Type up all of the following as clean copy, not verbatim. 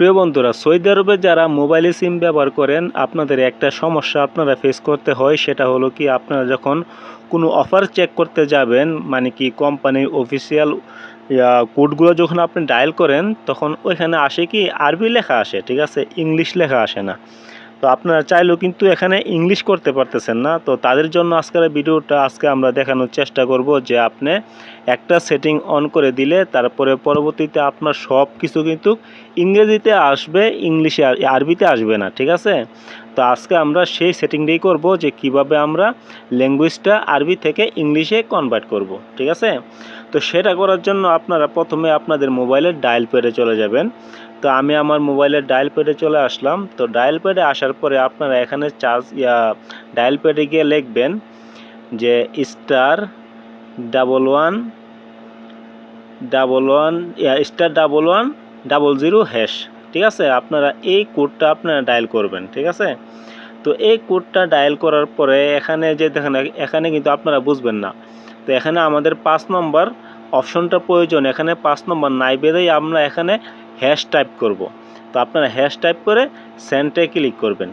প্রিয় বন্ধুরা, সৌদি আরবে যারা মোবাইলে সিম ব্যবহার করেন আপনাদের একটা সমস্যা আপনারা ফেস করতে হয়। সেটা হলো কি, আপনারা যখন কোনো অফার চেক করতে যাবেন, মানে কি কোম্পানির অফিসিয়াল কোডগুলো যখন আপনি ডায়াল করেন তখন ওইখানে আসে কি আরবি লেখা আসে, ঠিক আছে, ইংলিশ লেখা আসে না। তো আপনারা চাইলেও কিন্তু এখানে ইংলিশ করতে পারতেছেন না। তো তাদের জন্য আজকের ভিডিওটা আজকে আমরা দেখানোর চেষ্টা করব যে আপনি একটা সেটিং অন করে দিলে তারপরে পরবর্তীতে আপনার সব কিছু কিন্তু ইংরেজিতে আসবে, ইংলিশে আরবিতে আসবে না, ঠিক আছে। তো আজকে আমরা সেই সেটিংটাই করব যে কিভাবে আমরা ল্যাঙ্গুয়েজটা আরবি থেকে ইংলিশে কনভার্ট করব, ঠিক আছে। তো সেটা করার জন্য আপনারা প্রথমে আপনাদের মোবাইলের ডায়াল প্যাডে চলে যাবেন। তো আমি আমার মোবাইলের ডায়াল প্যাডে চলে আসলাম। তো ডায়াল প্যাডে আসার পরে আপনারা এখানে ডায়াল প্যাডে গিয়ে লিখবেন যে *1111*00#, ঠিক আছে। আপনারা এই কোডটা আপনারা ডায়াল করবেন, ঠিক আছে। তো এই কোডটা ডায়াল করার পরে এখানে যে দেখেন, এখানে কিন্তু আপনারা বুঝবেন না। তো এখানে আমাদের 5 নম্বর অপশনটা প্রয়োজন। এখানে 5 নম্বর নাই বেঁধেই আমরা এখানে হ্যাশ টাইপ করব। তো আপনারা হ্যাশ টাইপ করে সেন্ডে ক্লিক করবেন,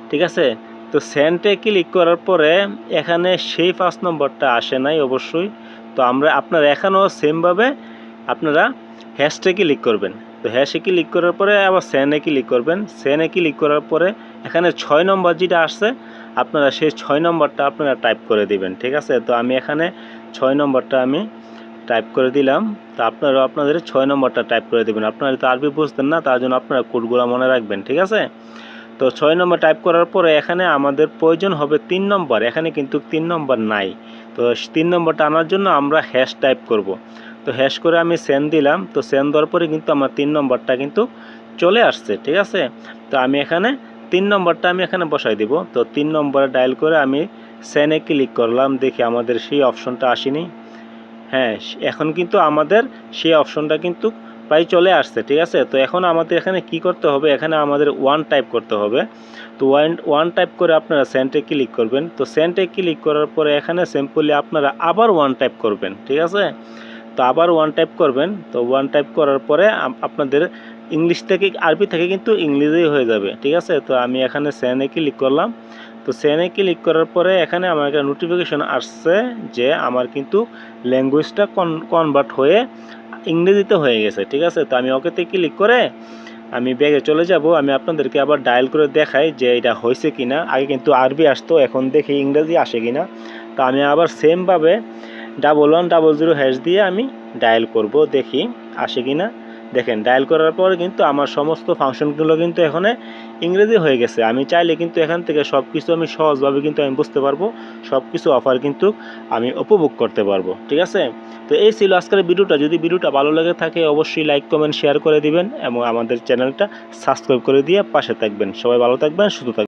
ঠিক আছে। তো সেন্ডে ক্লিক করার পরে এখানে সেই 5 নম্বরটা আসে নাই অবশ্যই। তো আপনারা এখানেও সেমভাবে আপনারা হ্যাশে ক্লিক করবেন। তো হ্যাশে ক্লিক করার পরে আবার সেন্ডে ক্লিক করবেন। সেন্ডে ক্লিক করার পরে এখানে 6 নম্বর যেটা আসছে আপনারা সেই 6 নম্বরটা আপনারা টাইপ করে দিবেন, ঠিক আছে। তো আমি এখানে 6 নম্বরটা আমি টাইপ করে দিলাম। তো আপনারাও আপনাদের 6 নম্বরটা টাইপ করে দেবেন। আপনারা তো আরবি বুঝতেন না, তার জন্য আপনারা কোডগুলো মনে রাখবেন, ঠিক আছে। তো 6 নম্বর টাইপ করার পরে এখানে আমাদের প্রয়োজন হবে 3 নম্বর। এখানে কিন্তু 3 নম্বর নাই। তো 3 নম্বরটা আনার জন্য আমরা হ্যাশ টাইপ করব। তো হ্যাশ করে আমি সেন্ড দিলাম। তো সেন্ড দেওয়ার পরে কিন্তু আমার 3 নম্বরটা কিন্তু চলে আসছে, ঠিক আছে। তো আমি এখানে 3 নম্বরটা আমি এখানে বসাই দিব। তো 3 নম্বরে ডায়াল করে আমি সেন্ডে ক্লিক করলাম। দেখি আমাদের সেই অপশনটা আসেনি। হ্যাঁ, এখন কিন্তু আমাদের সেই অপশনটা কিন্তু প্রায় চলে আসছে, ঠিক আছে। তো এখন আমাদের এখানে কি করতে হবে, এখানে আমাদের 1 টাইপ করতে হবে। তো 1 টাইপ করে আপনারা সেন্ডে ক্লিক করবেন। তো সেন্ডে ক্লিক করার পরে এখানে সিম্পলি আপনারা আবার 1 টাইপ করবেন, ঠিক আছে। তো আবার 1 টাইপ করবেন। তো 1 টাইপ করার পরে আপনাদের ইংলিশ থেকে আরবি থেকে কিন্তু ইংলিশেই হয়ে যাবে, ঠিক আছে। তো আমি এখানে সেন্ডে ক্লিক করলাম। তো সেন্ডে ক্লিক করার পরে এখানে আমার একটা নোটিফিকেশন আসছে যে আমার কিন্তু ল্যাঙ্গুয়েজটা কনভার্ট হয়ে ইংরেজিতে হয়ে গেছে, ঠিক আছে। তো আমি ওকেতে ক্লিক করে আমি ব্যাগে চলে যাব। আমি আপনাদেরকে আবার ডায়াল করে দেখাই যে এটা হয়েছে কিনা। আগে কিন্তু আরবি আসতো, এখন দেখি ইংরেজি আসে কিনা। তো আমি আবার সেমভাবে 1100# দিয়ে আমি ডায়াল করব, দেখি আসে কিনা। দেখেন, ডায়াল করার পর কিন্তু আমার সমস্ত ফাংশনগুলো কিন্তু এখানে ইংরেজি হয়ে গেছে। আমি চাইলে কিন্তু এখান থেকে সব কিছু আমি সহজভাবে কিন্তু আমি বুঝতে পারবো, সব কিছু অফার কিন্তু আমি উপভোগ করতে পারবো, ঠিক আছে। তো এই ছিল আজকের ভিডিওটা। যদি ভিডিওটা ভালো লেগে থাকে অবশ্যই লাইক কমেন্ট শেয়ার করে দিবেন এবং আমাদের চ্যানেলটা সাবস্ক্রাইব করে দিয়ে পাশে থাকবেন। সবাই ভালো থাকবেন, সুস্থ থাকবেন।